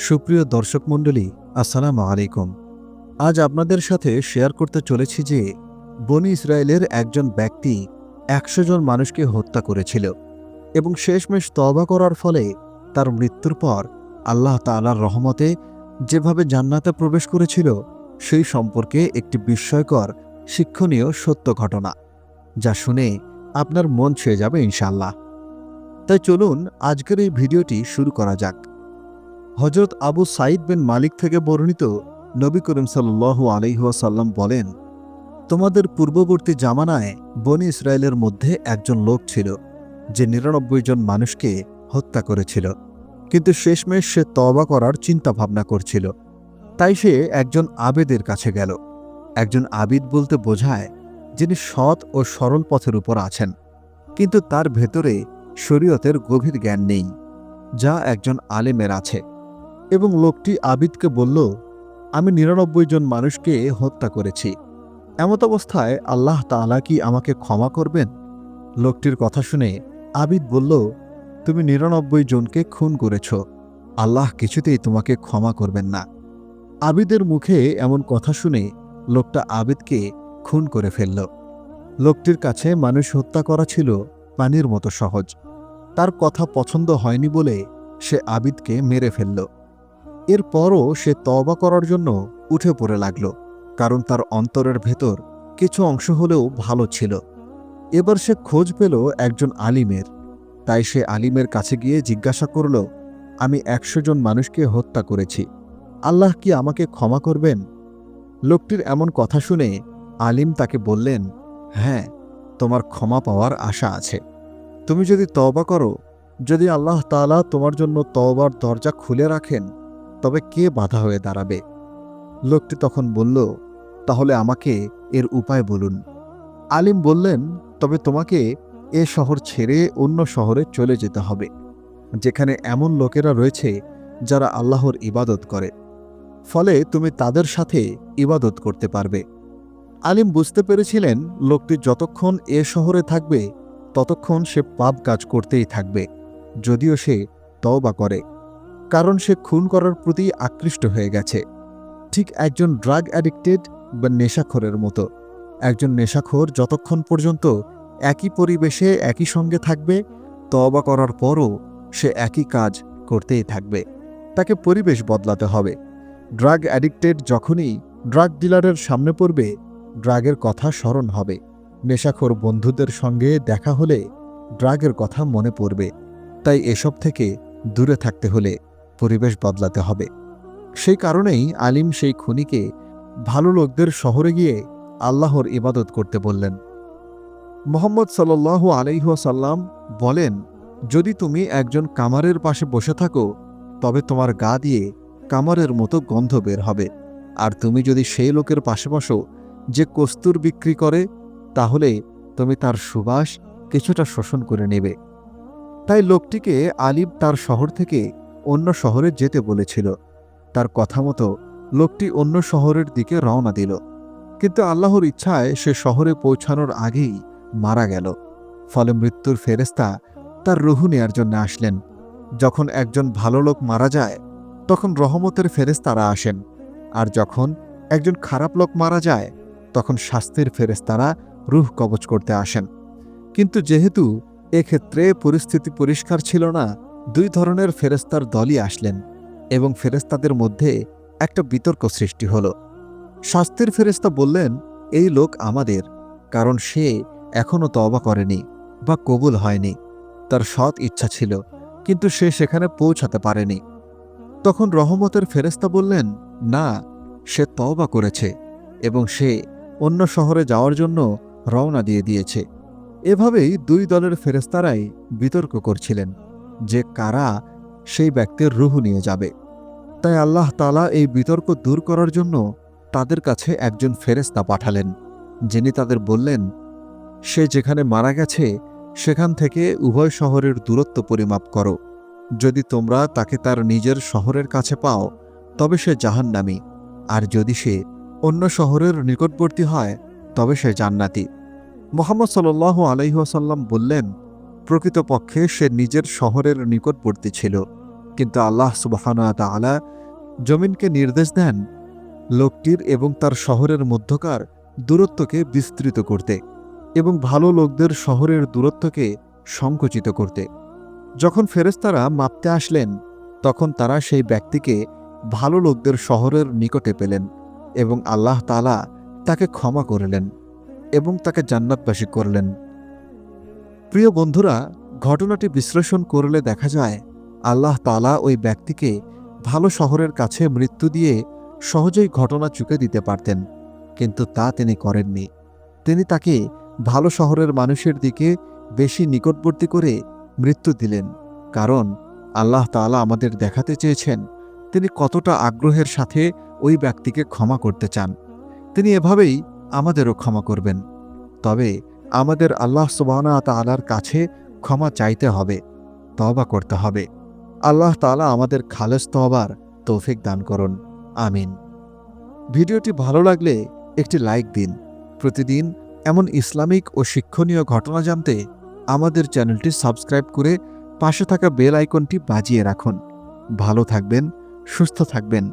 সুপ্রিয় দর্শক মণ্ডলী, আসসালামু আলাইকুম। আজ আপনাদের সাথে শেয়ার করতে চলেছি যে বনী ইসরায়েলের একজন ব্যক্তি ১০০ জন মানুষকে হত্যা করেছিল এবং শেষমেশ তওবা করার ফলে তার মৃত্যুর পর আল্লাহ তাআলার রহমতে যেভাবে জান্নাতে প্রবেশ করেছিল সেই সম্পর্কে একটি বিস্ময়কর শিক্ষণীয় সত্য ঘটনা, যা শুনে আপনার মন ছুঁয়ে যাবে ইনশাআল্লাহ। তাই চলুন আজকের এই ভিডিওটি শুরু করা যাক। হযরত আবু সাঈদ বিন মালিক থেকে বর্ণিত, নবী করিম সাল্লাল্লাহু আলাইহি ওয়াসাল্লাম বলেন, তোমাদের পূর্ববর্তী জামানায় বনী ইসরায়েলের মধ্যে একজন লোক ছিল যে ৯৯ জন মানুষকে হত্যা করেছিল, কিন্তু শেষমেশ সে তওবা করার চিন্তা ভাবনা করছিল। তাই সে একজন আবেদের কাছে গেল। একজন আবিদ বলতে বোঝায় যিনি সৎ ও সরল পথের উপর আছেন, কিন্তু তার ভেতরে শরীয়তের গভীর জ্ঞান নেই, যা একজন আলেমের আছে। এবং লোকটি আবিদকে বলল, আমি ৯৯ জন মানুষকে হত্যা করেছি, এমত অবস্থায় আল্লাহ তাআলা কি আমাকে ক্ষমা করবেন? লোকটির কথা শুনে আবিদ বলল, তুমি ৯৯ জনকে খুন করেছ, আল্লাহ কিছুতেই তোমাকে ক্ষমা করবেন না। আবিদের মুখে এমন কথা শুনে লোকটা আবিদকে খুন করে ফেলল। লোকটির কাছে মানুষ হত্যা করা ছিল পানির মতো সহজ। তার কথা পছন্দ হয়নি বলে সে আবিদকে মেরে ফেলল। এরপরও সে তওবা করার জন্য উঠে পড়ে লাগল, কারণ তার অন্তরের ভেতর কিছু অংশ হলেও ভালো ছিল। এবার সে খোঁজ পেল একজন আলিমের। তাই সে আলিমের কাছে গিয়ে জিজ্ঞাসা করল, আমি ১০০ জন মানুষকে হত্যা করেছি, আল্লাহ কি আমাকে ক্ষমা করবেন? লোকটির এমন কথা শুনে আলিম তাকে বললেন, হ্যাঁ, তোমার ক্ষমা পাওয়ার আশা আছে। তুমি যদি তওবা করো, যদি আল্লাহ তাআলা তোমার জন্য তওবার দরজা খুলে রাখেন, তবে কে বাধা হয়ে দাঁড়াবে? লোকটি তখন বলল, তাহলে আমাকে এর উপায় বলুন। আলিম বললেন, তবে তোমাকে এ শহর ছেড়ে অন্য শহরে চলে যেতে হবে, যেখানে এমন লোকেরা রয়েছে যারা আল্লাহর ইবাদত করে, ফলে তুমি তাদের সাথে ইবাদত করতে পারবে। আলিম বুঝতে পেরেছিলেন লোকটি যতক্ষণ এ শহরে থাকবে ততক্ষণ সে পাপ কাজ করতেই থাকবে, যদিও সে তওবা করে, কারণ সে খুন করার প্রতি আকৃষ্ট হয়ে গেছে। ঠিক একজন ড্রাগ অ্যাডিক্টেড বা নেশাখোরের মতো। একজন নেশাখোর যতক্ষণ পর্যন্ত একই পরিবেশে একই সঙ্গে থাকবে, তওবা করার পরও সে একই কাজ করতেই থাকবে। তাকে পরিবেশ বদলাতে হবে। ড্রাগ অ্যাডিক্টেড যখনই ড্রাগ ডিলারের সামনে পড়বে, ড্রাগের কথা স্মরণ হবে। নেশাখোর বন্ধুদের সঙ্গে দেখা হলে ড্রাগের কথা মনে পড়বে। তাই এসব থেকে দূরে থাকতে হলে পরিবেশ বদলাতে হবে। সেই কারণেই আলিম সেই খুনিকে ভালো লোকদের শহরে গিয়ে আল্লাহর ইবাদত করতে বললেন। মুহাম্মদ সাল্লাল্লাহু আলাইহি ওয়াসাল্লাম বলেন, যদি তুমি একজন কামারের পাশে বসে থাকো, তবে তোমার গা দিয়ে কামারের মতো গন্ধ বের হবে। আর তুমি যদি সেই লোকের পাশে বসো যে কস্তুর বিক্রি করে, তাহলে তুমি তার সুবাস কিছুটা শোষণ করে নেবে। তাই লোকটিকে আলিম তার শহর থেকে অন্য শহরে যেতে বলেছিল। তার কথা মতো লোকটি অন্য শহরের দিকে রওনা দিল, কিন্তু আল্লাহর ইচ্ছায় সে শহরে পৌঁছানোর আগেই মারা গেল। ফলে মৃত্যুর ফেরেশতা তার রূহ নেয়ার জন্য আসলেন। যখন একজন ভালো লোক মারা যায়, তখন রহমতের ফেরেশতারা আসেন, আর যখন একজন খারাপ লোক মারা যায়, তখন শাস্তির ফেরেশতারা রূহ কবজ করতে আসেন। কিন্তু যেহেতু এক্ষেত্রে পরিস্থিতি পরিষ্কার ছিল না, দুই ধরনের ফেরেশতার দলই আসলেন এবং ফেরেশতাদের মধ্যে একটা বিতর্ক সৃষ্টি হল। শাস্তির ফেরেশতা বললেন, এই লোক আমাদের, কারণ সে এখনও তওবা করেনি বা কবুল হয়নি। তার সৎ ইচ্ছা ছিল, কিন্তু সে সেখানে পৌঁছাতে পারেনি। তখন রহমতের ফেরেশতা বললেন, না, সে তওবা করেছে এবং সে অন্য শহরে যাওয়ার জন্য রওনা দিয়ে দিয়েছে। এভাবেই দুই দলের ফেরেশতারাই বিতর্ক করছিলেন যে কারা সেই ব্যক্তির রূহ নিয়ে যাবে। তাই আল্লাহ তাআলা এই বিতর্ক দূর করার জন্য তাদের কাছে একজন ফেরেশতা পাঠালেন, যিনি তাদের বললেন, সে যেখানে মারা গেছে সেখান থেকে উভয় শহরের দূরত্ব পরিমাপ করো। যদি তোমরা তাকে তার নিজের শহরের কাছে পাও, তবে সে জাহান্নামী, আর যদি সে অন্য শহরের নিকটবর্তী হয়, তবে সে জান্নাতি। মুহাম্মদ সাল্লাল্লাহু আলাইহি ওয়াসাল্লাম বললেন, প্রকৃতপক্ষে সে নিজের শহরের নিকটবর্তী ছিল, কিন্তু আল্লাহ সুবহানাহু ওয়া তাআলা জমিনকে নির্দেশ দেন লোকটির এবং তার শহরের মধ্যকার দূরত্বকে বিস্তৃত করতে এবং ভালো লোকদের শহরের দূরত্বকে সংকুচিত করতে। যখন ফেরেশতারা মাপতে আসলেন তখন তারা সেই ব্যক্তিকে ভালো লোকদের শহরের নিকটে পেলেন এবং আল্লাহ তাআলা তাকে ক্ষমা করলেন এবং তাকে জান্নাতবাসী করলেন। প্রিয় বন্ধুরা, ঘটনাটি বিশ্লেষণ করলে দেখা যায় আল্লাহ তাআলা ওই ব্যক্তিকে ভালো শহরের কাছে মৃত্যু দিয়ে সহজেই ঘটনা চুকে দিতে পারতেন, কিন্তু তা তিনি করেননি। তিনি তাকে ভালো শহরের মানুষের দিকে বেশি নিকটবর্তী করে মৃত্যু দিলেন, কারণ আল্লাহ তাআলা আমাদের দেখাতে চেয়েছেন তিনি কতটা আগ্রহের সাথে ওই ব্যক্তিকে ক্ষমা করতে চান। তিনি এভাবেই আমাদেরও ক্ষমা করবেন। তবে আমাদের আল্লাহ সুবহানাহু ওয়া তাআলার কাছে ক্ষমা চাইতে হবে, তওবা করতে হবে। আল্লাহ তাআলা আমাদের খালেস তওবার তৌফিক দান করুন। আমিন। ভিডিওটি ভালো লাগলে একটি লাইক দিন। প্রতিদিন এমন ইসলামিক ও শিক্ষণীয় ঘটনা জানতে আমাদের চ্যানেলটি সাবস্ক্রাইব করে পাশে থাকা বেল আইকনটি বাজিয়ে রাখুন। ভালো থাকবেন, সুস্থ থাকবেন।